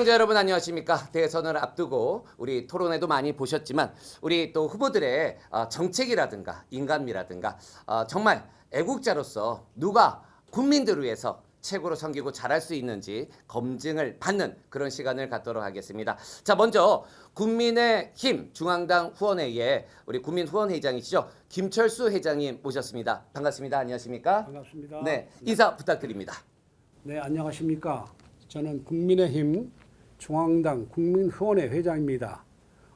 시청자 여러분 안녕하십니까? 대선을 앞두고 우리 토론회도 많이 보셨지만 우리 또 후보들의 정책이라든가 인간미라든가 정말 애국자로서 누가 국민들을 위해서 최고로 섬기고 잘할 수 있는지 검증을 받는 그런 시간을 갖도록 하겠습니다. 자, 먼저 국민의힘 중앙당 후원회의에 우리 국민후원회장이시죠, 김철수 회장님 모셨습니다. 반갑습니다. 안녕하십니까? 반갑습니다. 네, 인사 부탁드립니다. 네, 안녕하십니까. 저는 국민의힘 중앙당 국민후원회 회장입니다.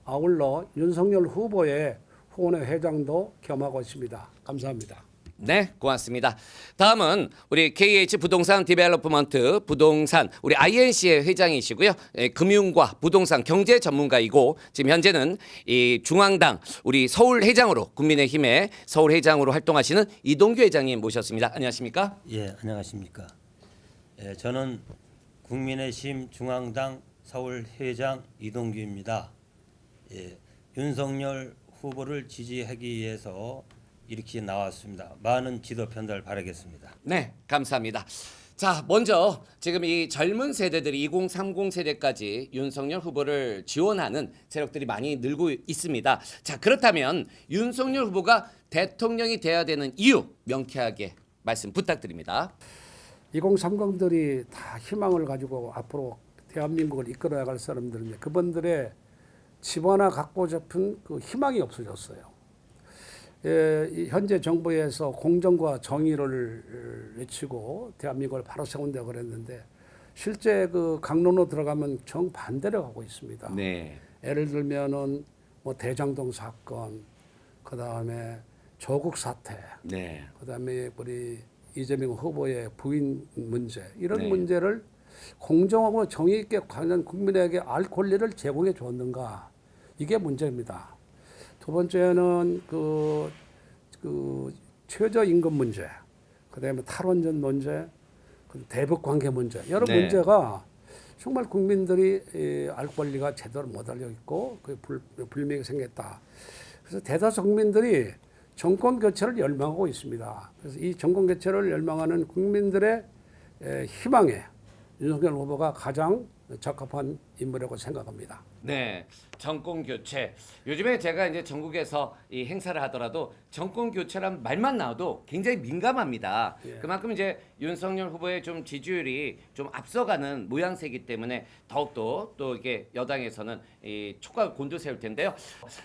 아울러 윤석열 후보의 후원회 회장도 겸하고 있습니다. 감사합니다. 네, 고맙습니다. 다음은 우리 KH 부동산 디벨로프먼트 부동산 우리 INC의 회장이시고요. 금융과 부동산 경제 전문가이고 지금 현재는 이 중앙당 우리 서울 회장으로 국민의힘의 서울 회장으로 활동하시는 이동규 회장님 모셨습니다. 안녕하십니까? 예, 안녕하십니까. 예, 저는 국민의힘 중앙당 서울 회장 이동규입니다. 예, 윤석열 후보를 지지하기 위해서 이렇게 나왔습니다. 많은 지도 편달 바라겠습니다. 네, 감사합니다. 자, 먼저 지금 이 젊은 세대들이 2030 세대까지 윤석열 후보를 지원하는 세력들이 많이 늘고 있습니다. 자, 그렇다면 윤석열 후보가 대통령이 돼야 되는 이유 명쾌하게 말씀 부탁드립니다. 2030들이 다 희망을 가지고 앞으로 대한민국을 이끌어야 갈 사람들인데 그분들의 집 하나 갖고 싶은 그 희망이 없어졌어요. 이 현재 정부에서 공정과 정의를 외치고 대한민국을 바로 세운다고 그랬는데 실제 그 강론으로 들어가면 정반대로 가고 있습니다. 네. 예를 들면은 뭐 대장동 사건, 그 다음에 조국 사태, 네. 그 다음에 우리 이재명 후보의 부인 문제, 이런 네. 문제를 공정하고 정의 있게 과연 국민에게 알 권리를 제공해 줬는가, 이게 문제입니다. 두 번째는 그 최저임금 문제, 그다음에 탈원전 문제, 대북 관계 문제, 여러 네. 문제가 정말 국민들이 알 권리가 제대로 못 알고 있고 그 불명이 생겼다. 그래서 대다수 국민들이 정권 교체를 열망하고 있습니다. 그래서 이 정권 교체를 열망하는 국민들의 희망에 윤석열 후보가 가장 적합한 인물이라고 생각합니다. 네, 정권 교체. 요즘에 제가 이제 전국에서 이 행사를 하더라도 정권 교체란 말만 나와도 굉장히 민감합니다. 예. 그만큼 이제 윤석열 후보의 좀 지지율이 좀 앞서가는 모양새이기 때문에 더욱더 또 이게 여당에서는 이 촉각을 곤두세울 텐데요.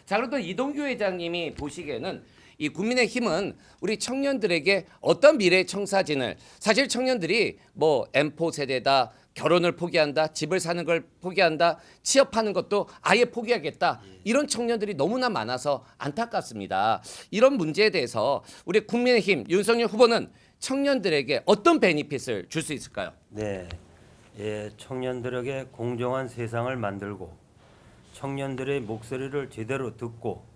자, 그럼 또 이동규 회장님이 보시기에는 이 국민의힘은 우리 청년들에게 어떤 미래 청사진을, 사실 청년들이 뭐 M4 세대다, 결혼을 포기한다, 집을 사는 걸 포기한다, 취업하는 것도 아예 포기하겠다, 이런 청년들이 너무나 많아서 안타깝습니다. 이런 문제에 대해서 우리 국민의힘 윤석열 후보는 청년들에게 어떤 베니핏을 줄 수 있을까요? 네, 예, 청년들에게 공정한 세상을 만들고 청년들의 목소리를 제대로 듣고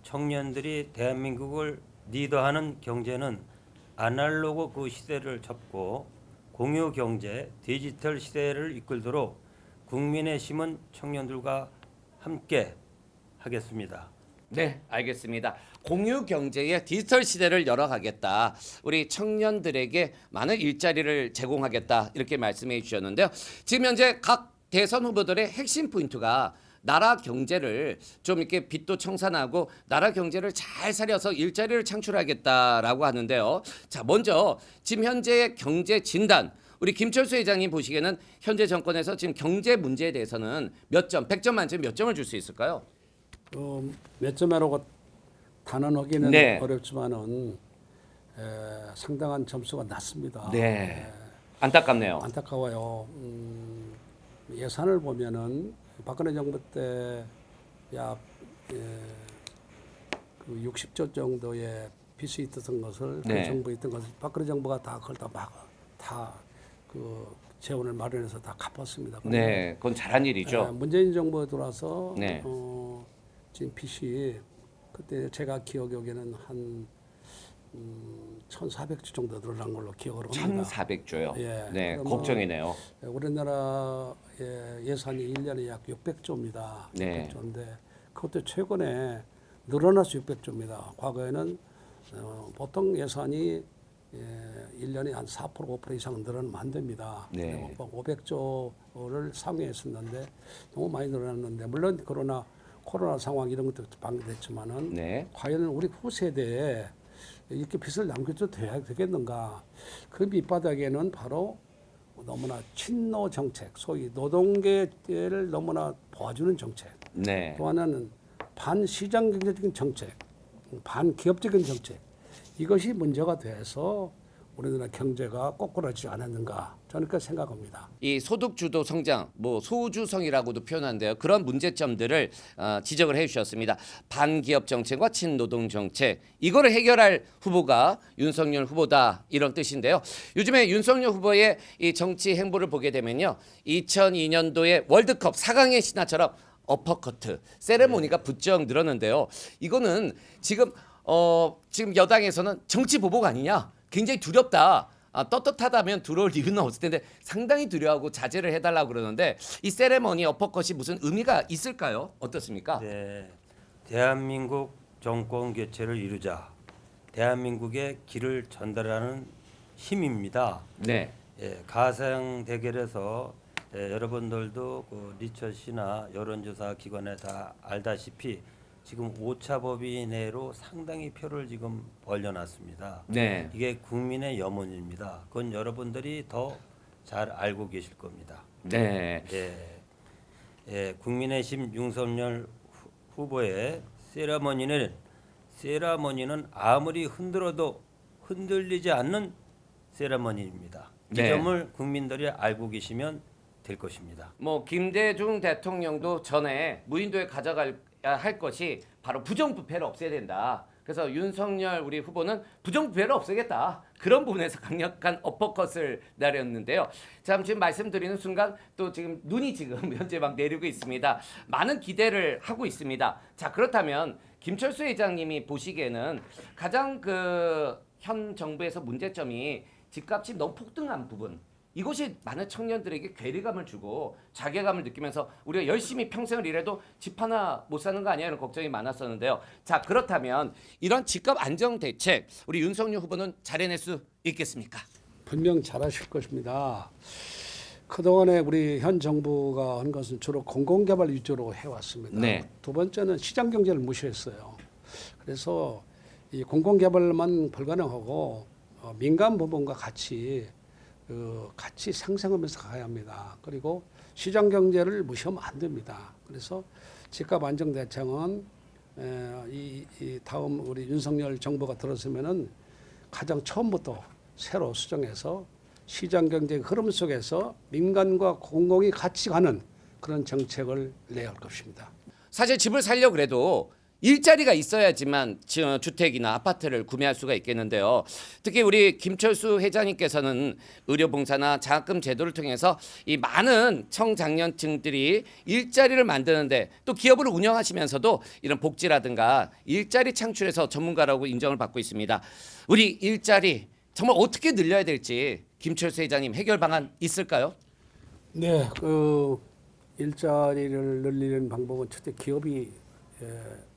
청년들이 대한민국을 리더하는 경제는 아날로그 그 시대를 접고 공유 경제, 디지털 시대를 이끌도록 국민의힘은 청년들과 함께 하겠습니다. 네, 알겠습니다. 공유 경제의 디지털 시대를 열어가겠다. 우리 청년들에게 많은 일자리를 제공하겠다. 이렇게 말씀해 주셨는데요. 지금 현재 각 대선 후보들의 핵심 포인트가 나라 경제를 좀 이렇게 빚도 청산하고 나라 경제를 잘 살려서 일자리를 창출하겠다라고 하는데요. 자, 먼저 지금 현재의 경제 진단, 우리 김철수 회장님 보시기에는 현재 정권에서 지금 경제 문제에 대해서는 몇 점, 100점 만점 몇 점을 줄 수 있을까요? 몇 점이라고 단언하기는 네. 어렵지만은 상당한 점수가 낮습니다. 네. 안타깝네요. 안타까워요. 예산을 보면은 박근혜 정부 때 약 그 60조 정도의 빚이 있었던 것을 네. 그 정부에 있던 것을 박근혜 정부가 다 그걸 다 그 재원을 마련해서 다 갚았습니다. 네, 그건 잘한 일이죠. 문재인 정부에 들어와서 네. 지금 빚이 그때 제가 기억하기에는 한 1,400조 정도 늘어난 걸로 기억을 합니다. 1,400조요. 예, 네, 그러면 걱정이네요. 우리나라의 예산이 1년에 약 600조입니다. 네. 600조인데 그것도 최근에 늘어나서 600조입니다. 과거에는 보통 예산이 예, 1년에 한 4% 5% 이상 늘어나면 안 됩니다. 네. 500조를 상회했었는데 너무 많이 늘어났는데 물론 코로나 상황 이런 것도 방기됐지만은 네. 과연 우리 후세대에 이렇게 빚을 남겨도 되겠는가? 그 밑바닥에는 바로 너무나 친노 정책, 소위 노동계를 너무나 도와주는 정책, 네. 또 하나는 반시장 경제적인 정책, 반기업적인 정책, 이것이 문제가 돼서 우리나라 경제가 꼬꾸라지지 않았는가 저는 그렇게 생각합니다. 이 소득 주도 성장, 뭐 소주성이라고도 표현한데요. 그런 문제점들을 지적을 해주셨습니다. 반기업 정책과 친노동 정책 이거를 해결할 후보가 윤석열 후보다 이런 뜻인데요. 요즘에 윤석열 후보의 이 정치 행보를 보게 되면요, 2002년도에 월드컵 4강의 신화처럼 어퍼커트 세레모니가 부쩍 늘었는데요. 이거는 지금 여당에서는 정치 보복 아니냐? 굉장히 두렵다. 떳떳하다면 들어올 이유는 없을 텐데 상당히 두려워하고 자제를 해달라고 그러는데 이 세레머니 어퍼컷이 무슨 의미가 있을까요? 어떻습니까? 네, 대한민국 정권 교체를 이루자. 대한민국의 길을 전달하는 힘입니다. 네. 예, 가상 대결에서 여러분들도 그 리처 씨나 여론조사 기관에 다 알다시피 지금 오차범위 내로 상당히 표를 지금 벌려놨습니다. 네. 이게 국민의 염원입니다. 그건 여러분들이 더 잘 알고 계실 겁니다. 네. 예, 국민의힘 윤석열 후보의 세라머니는 아무리 흔들어도 흔들리지 않는 세라머니입니다. 이 네. 점을 국민들이 알고 계시면 될 것입니다. 뭐 김대중 대통령도 전에 무인도에 가져갈 할 것이 바로 부정부패를 없애야 된다. 그래서 윤석열 우리 후보는 부정부패를 없애겠다. 그런 부분에서 강력한 어퍼컷을 내렸는데요. 참 지금 말씀드리는 순간 또 지금 눈이 지금 현재 막 내리고 있습니다. 많은 기대를 하고 있습니다. 자, 그렇다면 김철수 회장님이 보시기에는 가장 현 정부에서 문제점이 집값이 너무 폭등한 부분. 이것이 많은 청년들에게 괴리감을 주고 자괴감을 느끼면서 우리가 열심히 평생을 일해도 집 하나 못 사는 거 아니야 이런 걱정이 많았었는데요. 자, 그렇다면 이런 집값 안정 대책 우리 윤석열 후보는 잘해낼 수 있겠습니까? 분명 잘하실 것입니다. 그동안에 우리 현 정부가 한 것은 주로 공공개발 위주로 해왔습니다. 네. 두 번째는 시장 경제를 무시했어요. 그래서 이 공공개발만 불가능하고 민간 부분과 같이 상생하면서 가야 합니다. 그리고 시장 경제를 무시하면 안 됩니다. 그래서 집값 안정 대책은 이 다음 우리 윤석열 정부가 들어서면은 가장 처음부터 새로 수정해서 시장 경제 흐름 속에서 민간과 공공이 같이 가는 그런 정책을 내야 할 것입니다. 사실 집을 살려고 그래도 일자리가 있어야지만 주택이나 아파트를 구매할 수가 있겠는데요. 특히 우리 김철수 회장님께서는 의료봉사나 장학금 제도를 통해서 이 많은 청장년층들이 일자리를 만드는데 또 기업을 운영하시면서도 이런 복지라든가 일자리 창출에서 전문가라고 인정을 받고 있습니다. 우리 일자리 정말 어떻게 늘려야 될지 김철수 회장님 해결 방안 있을까요? 네, 일자리를 늘리는 방법은 첫째 기업이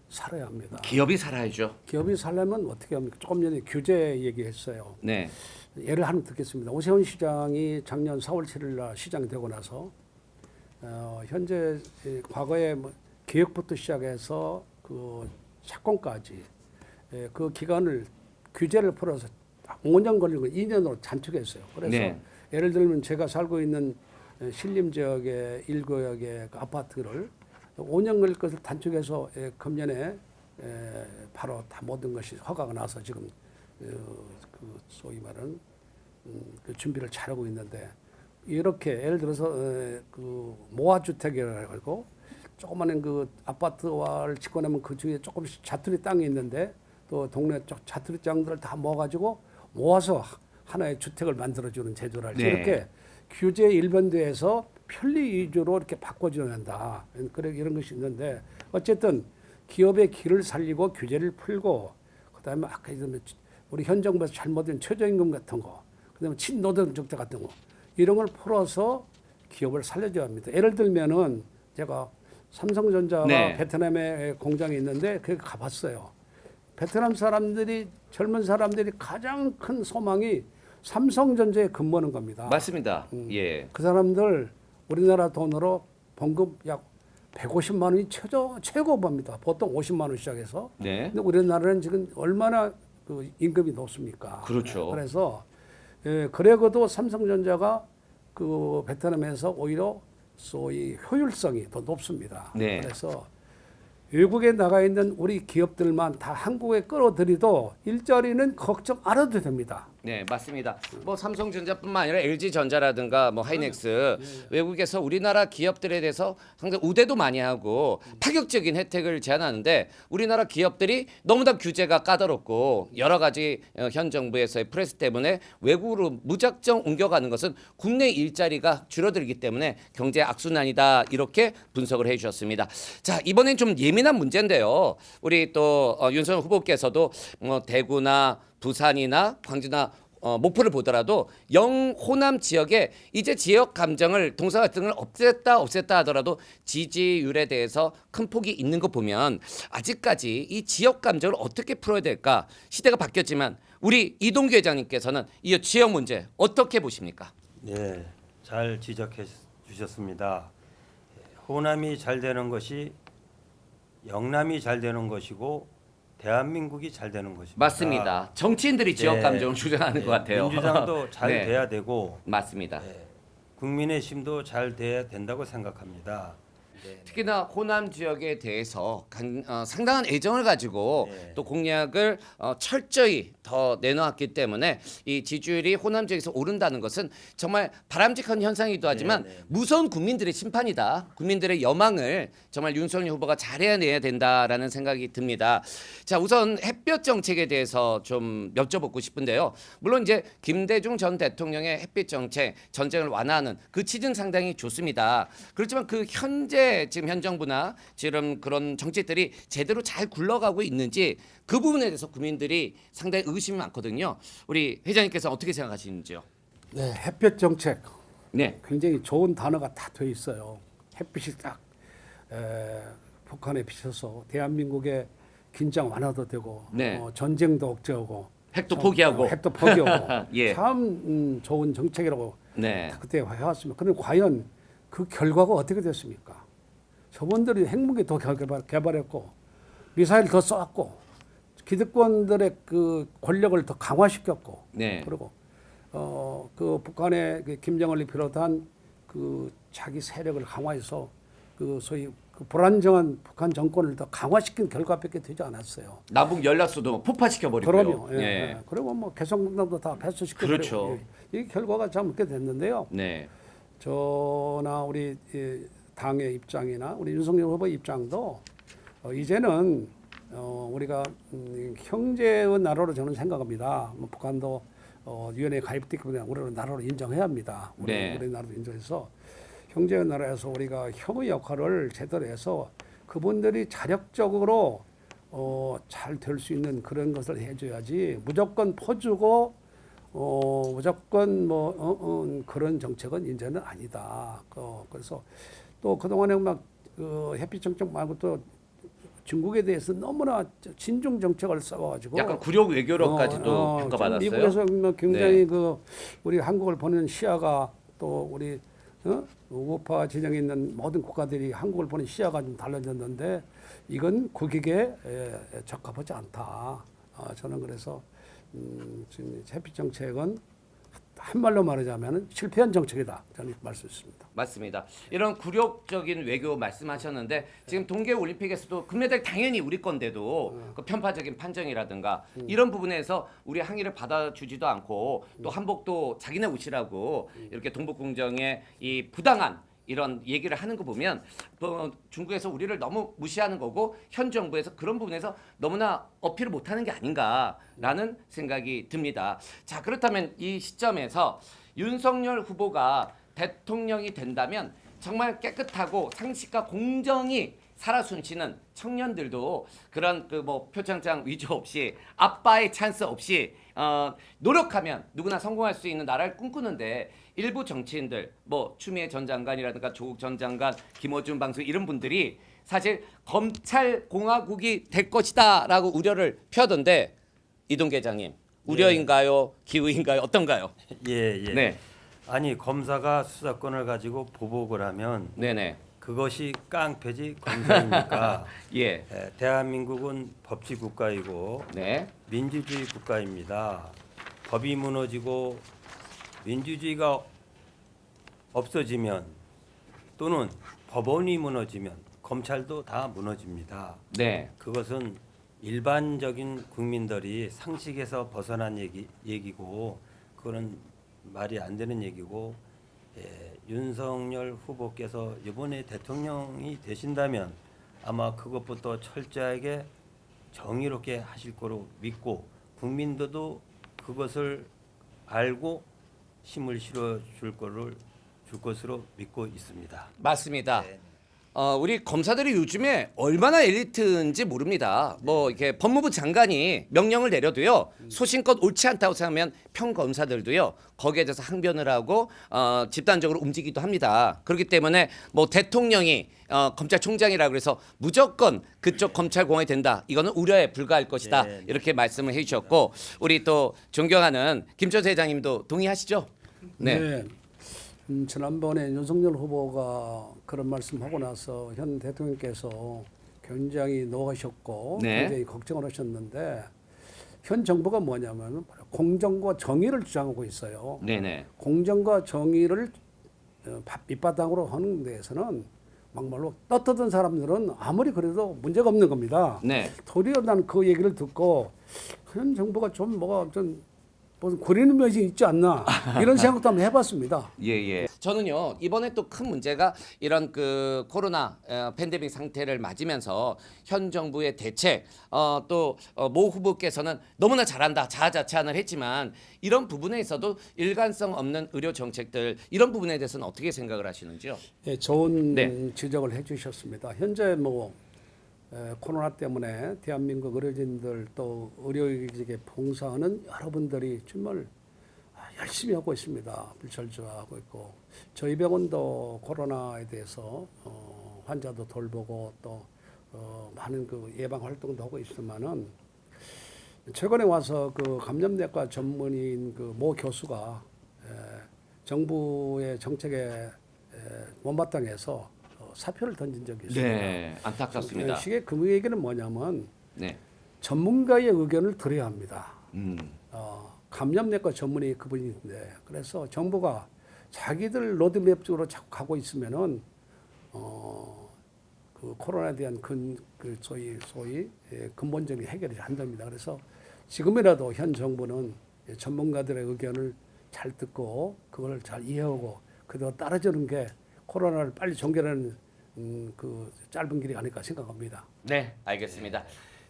살아야 합니다. 기업이 살아야죠. 기업이 살려면 어떻게 합니까? 조금 전에 규제 얘기했어요. 네. 예를 하나 듣겠습니다. 오세훈 시장이 작년 4월 7일 날 시장이 되고 나서 현재 과거에 개혁부터 시작해서 그 착공까지 그 기간을 규제를 풀어서 5년 걸린 거 2년으로 단축했어요. 그래서 네. 예를 들면 제가 살고 있는 신림 지역의 1구역의 그 아파트를 5년 걸릴 것을 단축해서 금년에 바로 다 모든 것이 허가가 나서 지금 그 소위 말하는 그 준비를 잘하고 있는데 이렇게 예를 들어서 그 모아주택이라고 조그마한 그 아파트를 짓고 나면 그 중에 조금씩 자투리 땅이 있는데 또 동네 쪽 자투리 땅들을 다 모아가지고 모아서 하나의 주택을 만들어주는 제도를 할지 네. 이렇게 규제 일변도에서 편리 위주로 이렇게 바꿔줘야 한다. 이런 것이 있는데 어쨌든 기업의 길을 살리고 규제를 풀고 그다음에 아까 얘기했던 우리 현 정부에서 잘못된 최저임금 같은 거 그다음에 친노동 정책 같은 거 이런 걸 풀어서 기업을 살려줘야 합니다. 예를 들면은 제가 삼성전자가 네. 베트남에 공장이 있는데 거기 가봤어요. 베트남 사람들이 젊은 사람들이 가장 큰 소망이 삼성전자에 근무하는 겁니다. 맞습니다. 예. 그 사람들 우리나라 돈으로 봉급 약 150만 원이 최고봅니다. 보통 50만 원 시작해서. 네. 근데 우리나라는 지금 얼마나 그 임금이 높습니까? 그렇죠. 그래서 그래도 삼성전자가 그 베트남에서 오히려 소위 효율성이 더 높습니다. 네. 그래서 외국에 나가 있는 우리 기업들만 다 한국에 끌어들이도 일자리는 걱정 안 해도 됩니다. 네, 맞습니다. 뭐 삼성전자뿐만 아니라 LG전자라든가 뭐 하이닉스 외국에서 우리나라 기업들에 대해서 상당히 우대도 많이 하고 파격적인 혜택을 제안하는데 우리나라 기업들이 너무나 규제가 까다롭고 여러 가지 현 정부에서의 프레스 때문에 외국으로 무작정 옮겨가는 것은 국내 일자리가 줄어들기 때문에 경제 악순환이다 이렇게 분석을 해주셨습니다. 자, 이번엔 좀 예민한 문제인데요. 우리 또 윤석열 후보께서도 대구나 부산이나 광주나 목포를 보더라도 영호남 지역에 이제 지역 감정을 동사 갈등을 없앴다 하더라도 지지율에 대해서 큰 폭이 있는 거 보면 아직까지 이 지역 감정을 어떻게 풀어야 될까 시대가 바뀌었지만 우리 이동규 회장님께서는 이 지역 문제 어떻게 보십니까? 네, 잘 지적해 주셨습니다. 호남이 잘 되는 것이 영남이 잘 되는 것이고 대한민국이 잘 되는 것입니다. 맞습니다. 정치인들이 지역 네. 감정을 주장하는 것 같아요. 민주당도 잘 네. 돼야 되고 맞습니다. 국민의힘도 잘 돼야 된다고 생각합니다. 네. 특히나 호남 지역에 대해서 상당한 애정을 가지고 네. 또 공약을 철저히 더 내놓았기 때문에 이 지지율이 호남 지역에서 오른다는 것은 정말 바람직한 현상이기도 하지만 네, 네. 무서운 국민들의 심판이다. 국민들의 여망을 정말 윤석열 후보가 잘해내야 된다라는 생각이 듭니다. 자, 우선 햇볕 정책에 대해서 좀 여쭤보고 싶은데요. 물론 이제 김대중 전 대통령의 햇빛 정책, 전쟁을 완화하는 그 취지는 상당히 좋습니다. 그렇지만 그 현재 지금 현 정부나 지금 그런 정책들이 제대로 잘 굴러가고 있는지 그 부분에 대해서 국민들이 상당히 의심이 많거든요. 우리 회장님께서 어떻게 생각하시는지요? 네, 햇볕 정책 네, 굉장히 좋은 단어가 다 돼 있어요. 햇빛이 딱 북한에 비쳐서 대한민국의 긴장 완화도 되고 네. 전쟁도 억제하고 핵도 포기하고. 핵도 포기하고 예. 참 좋은 정책이라고 네, 그때 해왔습니다. 그런데 과연 그 결과가 어떻게 됐습니까? 저분들이 핵무기 더 개발했고 미사일 더 쏘았고 기득권들의 그 권력을 더 강화시켰고 네. 그리고 그 북한의 그 김정은을 비롯한 그 자기 세력을 강화해서 그 소위 그 불안정한 북한 정권을 더 강화시킨 결과밖에 되지 않았어요. 남북 연락소도 폭파시켜 버리고요. 그럼요. 예, 예. 그리고 뭐 개성공단도 다 패소시켜 버리고 그렇죠. 이 결과가 참 그렇게 됐는데요. 네, 저나 우리 당의 입장이나 우리 윤석열 후보 입장도 이제는 우리가 형제의 나라로 저는 생각합니다. 뭐 북한도 유엔에 가입됐기 때문에 우리는 나라로 인정해야 합니다. 네. 우리 나라도 인정해서 형제의 나라에서 우리가 형의 역할을 제대로 해서 그분들이 자력적으로 잘 될 수 있는 그런 것을 해줘야지 무조건 퍼주고 무조건 그런 정책은 이제는 아니다. 그래서 또 그동안에 막 햇빛 정책 말고 또 중국에 대해서 너무나 친중 정책을 써가지고 약간 굴욕 외교로까지도 평가받았어요. 미국에서 뭐 굉장히 네. 그 우리 한국을 보는 시야가 또 우리 우파 진영에 있는 모든 국가들이 한국을 보는 시야가 좀 달라졌는데 이건 국익에 적합하지 않다. 저는 그래서 지금 햇빛 정책은 한말로 말하자면 실패한 정책이다. 저는 말씀드렸습니다. 맞습니다. 이런 굴욕적인 외교 말씀하셨는데 지금 동계올림픽에서도 금메달 당연히 우리 건데도 그 편파적인 판정이라든가 이런 부분에서 우리 항의를 받아주지도 않고 또 한복도 자기네 옷이라고 이렇게 동북공정의 이 부당한 이런 얘기를 하는 거 보면 중국에서 우리를 너무 무시하는 거고 현 정부에서 그런 부분에서 너무나 어필을 못하는 게 아닌가라는 생각이 듭니다. 자, 그렇다면 이 시점에서 윤석열 후보가 대통령이 된다면 정말 깨끗하고 상식과 공정이 살아 숨쉬는 청년들도 그런 그 뭐 표창장 위조 없이 아빠의 찬스 없이 노력하면 누구나 성공할 수 있는 나라를 꿈꾸는데 일부 정치인들 뭐 추미애 전 장관이라든가 조국 전 장관, 김어준 방수 이런 분들이 사실 검찰 공화국이 될 것이다라고 우려를 펴던데 이동규 회장님 우려인가요? 기우인가요? 어떤가요? 예, 예. 네. 아니 검사가 수사권을 가지고 보복을 하면 네네. 그것이 깡패지 검사입니까? 예. 대한민국은 법치 국가이고 네. 민주주의 국가입니다. 법이 무너지고 민주주의가 없어지면 또는 법원이 무너지면 검찰도 다 무너집니다. 네. 그것은 일반적인 국민들이 상식에서 벗어난 얘기고 그거는 말이 안 되는 얘기고 윤석열 후보께서 이번에 대통령이 되신다면 아마 그것부터 철저하게 정의롭게 하실 거로 믿고 국민들도 그것을 알고 힘을 실어 줄 것으로 믿고 있습니다. 맞습니다. 네. 우리 검사들이 요즘에 얼마나 엘리트인지 모릅니다. 뭐 이렇게 법무부 장관이 명령을 내려도요 소신껏 옳지 않다고 생각하면 평검사들도요 거기에 대해서 항변을 하고 집단적으로 움직이기도 합니다. 그렇기 때문에 뭐 대통령이 검찰총장이라 그래서 무조건 그쪽 검찰 공화이 된다. 이거는 우려에 불과할 것이다. 네, 네. 이렇게 말씀을 해주셨고 우리 또 존경하는 김철수 회장님도 동의하시죠? 네. 지난번에 윤석열 후보가 그런 말씀하고 나서 현 대통령께서 굉장히 노하셨고 네. 굉장히 걱정을 하셨는데 현 정부가 뭐냐면 공정과 정의를 주장하고 있어요. 네네. 공정과 정의를 밑바탕으로 하는 데에서는 막말로 떳떳한 사람들은 아무리 그래도 문제가 없는 겁니다. 네. 도리어 난 그 얘기를 듣고 현 정부가 좀 뭐가 좀 무슨 구리는 면이 있지 않나 이런 생각도 한번 해봤습니다. 예. 저는요 이번에 또 큰 문제가 이런 그 코로나 팬데믹 상태를 맞으면서 현 정부의 대책 또 모 후보께서는 너무나 잘한다 자아자찬을 했지만 이런 부분에 있어도 일관성 없는 의료 정책들 이런 부분에 대해서는 어떻게 생각을 하시는지요? 예, 좋은 네. 지적을 해주셨습니다. 현재 뭐 코로나 때문에 대한민국 의료진들 또 의료직에 봉사하는 여러분들이 정말 열심히 하고 있습니다. 불철주하고 있고 저희 병원도 코로나에 대해서 환자도 돌보고 또 많은 그 예방 활동도 하고 있지만은 최근에 와서 그 감염내과 전문의인 그 모 교수가 정부의 정책에 못마땅해서 사표를 던진 적이 있습니다. 네, 안타깝습니다. 이게 그 얘기는 뭐냐면 네. 전문가의 의견을 들어야 합니다. 음. 감염내과 전문의 그분인데 그래서 정부가 자기들 로드맵 쪽으로 자꾸 가고 있으면은 그 코로나에 대한 그 소위 근본적인 해결이 안 됩니다. 그래서 지금이라도 현 정부는 전문가들의 의견을 잘 듣고 그걸 잘 이해하고 그대로 따라주는 게 코로나를 빨리 종결하는 그 짧은 길이 아닐까 생각합니다. 네, 알겠습니다.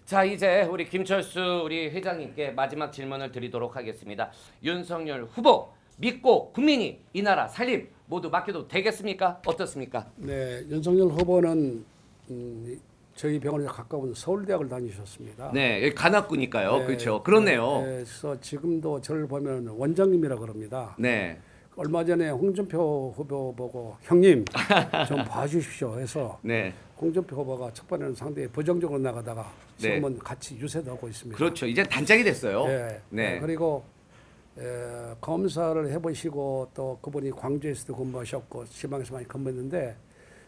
자, 이제 우리 김철수 우리 회장님께 마지막 질문을 드리도록 하겠습니다. 윤석열 후보 믿고 국민이 이 나라 살림 모두 맡겨도 되겠습니까? 어떻습니까? 네, 윤석열 후보는 저희 병원에 가까운 서울대학을 다니셨습니다. 네, 여기 관악구니까요. 네, 그렇죠. 그렇네요. 그래서 지금도 저를 보면 원장님이라 그럽니다. 네. 얼마 전에 홍준표 후보 보고 형님 좀 봐주십시오 해서 네. 홍준표 후보가 첫 번에는 상당히 부정적으로 나가다가 네. 지금은 같이 유세도 하고 있습니다. 그렇죠. 이제 단짝이 됐어요. 네. 네. 그리고 검사를 해보시고 또 그분이 광주에서도 근무하셨고 지방에서 많이 근무했는데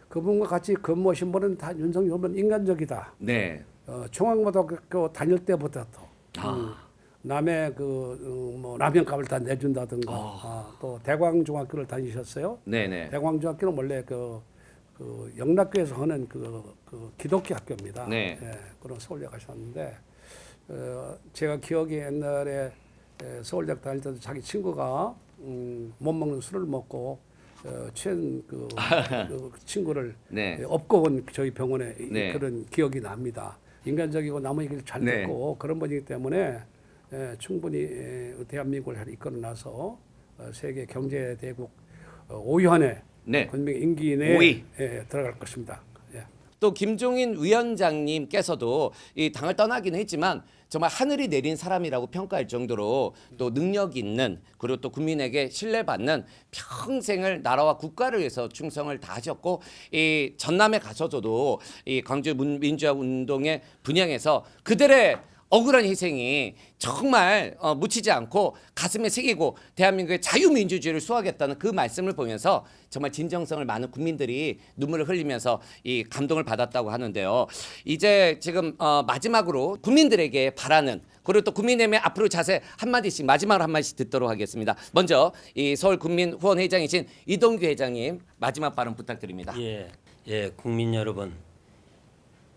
그분과 같이 근무하신 분은 다 윤석열 후보는 인간적이다. 네. 중앙고등학교 다닐 때부터 남의 뭐 라면값을 다 내준다든가 또 대광중학교를 다니셨어요. 네네. 대광중학교는 원래 그 영락교에서 하는 그 기독교 학교입니다. 네. 예, 그런 서울대 가셨는데 제가 기억에 옛날에 서울대 다닐 때도 자기 친구가 못 먹는 술을 먹고 취한 그 친구를 네. 업고 온 저희 병원에 네. 그런 기억이 납니다. 인간적이고 남의 얘기를 잘 네. 듣고 그런 분이기 때문에 충분히 대한민국을 이끌어 나서 세계 경제 대국 5위 안에 네. 분명히 임기 내에 5위. 들어갈 것입니다. 예. 또 김종인 위원장님께서도 이 당을 떠나기는 했지만 정말 하늘이 내린 사람이라고 평가할 정도로 또 능력 있는 그리고 또 국민에게 신뢰받는 평생을 나라와 국가를 위해서 충성을 다하셨고 이 전남에 가셔서도 이 광주 민주화 운동의 분양에서 그들의 억울한 희생이 정말 묻히지 않고 가슴에 새기고 대한민국의 자유민주주의를 수호하겠다는 그 말씀을 보면서 정말 진정성을 많은 국민들이 눈물을 흘리면서 이 감동을 받았다고 하는데요. 이제 지금 마지막으로 국민들에게 바라는 그리고 또 국민의힘의 앞으로 자세 한마디씩 마지막으로 한마디씩 듣도록 하겠습니다. 먼저 이 서울국민후원회장이신 이동규 회장님 마지막 발언 부탁드립니다. 예, 국민 여러분,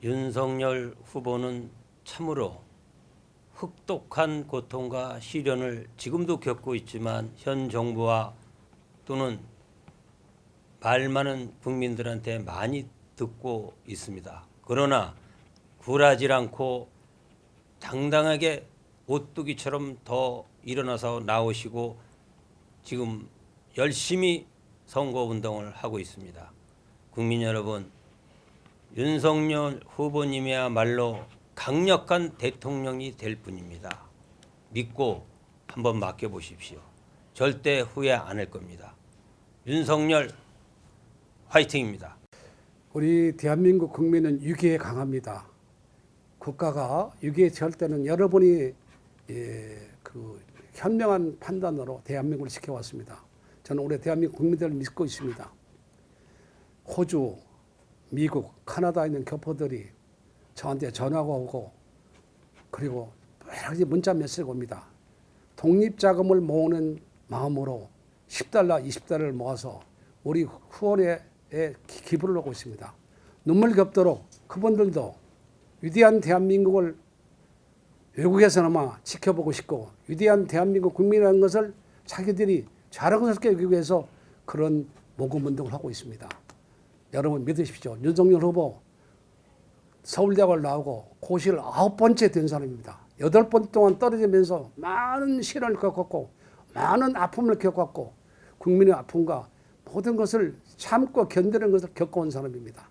윤석열 후보는 참으로 혹독한 고통과 시련을 지금도 겪고 있지만 현 정부와 또는 말 많은 국민들한테 많이 듣고 있습니다. 그러나 굴하지 않고 당당하게 오뚜기처럼 더 일어나서 나오시고 지금 열심히 선거운동을 하고 있습니다. 국민 여러분, 윤석열 후보님이야말로 강력한 대통령이 될 뿐입니다. 믿고 한번 맡겨보십시오. 절대 후회 안 할 겁니다. 윤석열 화이팅입니다. 우리 대한민국 국민은 위기에 강합니다. 국가가 위기에 처할 때는 여러분이 그 현명한 판단으로 대한민국을 지켜왔습니다. 저는 올해 대한민국 국민들을 믿고 있습니다. 호주, 미국, 카나다에 있는 교포들이 저한테 전화가 오고 그리고 여러 가지 문자 메시지가 옵니다. 독립자금을 모으는 마음으로 10달러, 20달러를 모아서 우리 후원에 기부를 하고 있습니다. 눈물 겹도록 그분들도 위대한 대한민국을 외국에서나마 지켜보고 싶고 위대한 대한민국 국민이라는 것을 자기들이 자랑스럽게 여기기 위해서 그런 모금운동을 하고 있습니다. 여러분 믿으십시오. 윤석열 후보 서울대학을 나오고 고시를 9번째 된 사람입니다. 8번 동안 떨어지면서 많은 시련을 겪었고 많은 아픔을 겪었고 국민의 아픔과 모든 것을 참고 견디는 것을 겪어온 사람입니다.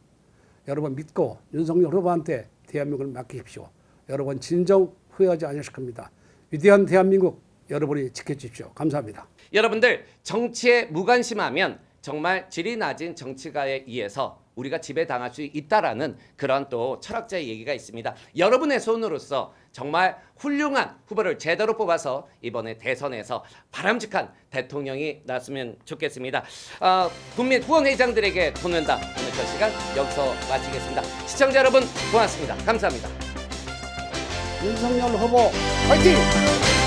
여러분 믿고 윤석열 후보한테 대한민국을 맡기십시오. 여러분 진정 후회하지 않으실 겁니다. 위대한 대한민국 여러분이 지켜주십시오. 감사합니다. 여러분들 정치에 무관심하면 정말 질이 낮은 정치가에 의해서 우리가 지배당할 수 있다라는 그런 또 철학자의 얘기가 있습니다. 여러분의 손으로서 정말 훌륭한 후보를 제대로 뽑아서 이번에 대선에서 바람직한 대통령이 났으면 좋겠습니다. 국민 후원회장들에게 돕는다. 오늘 저 시간 여기서 마치겠습니다. 시청자 여러분 고맙습니다. 감사합니다. 윤석열 후보 화이팅!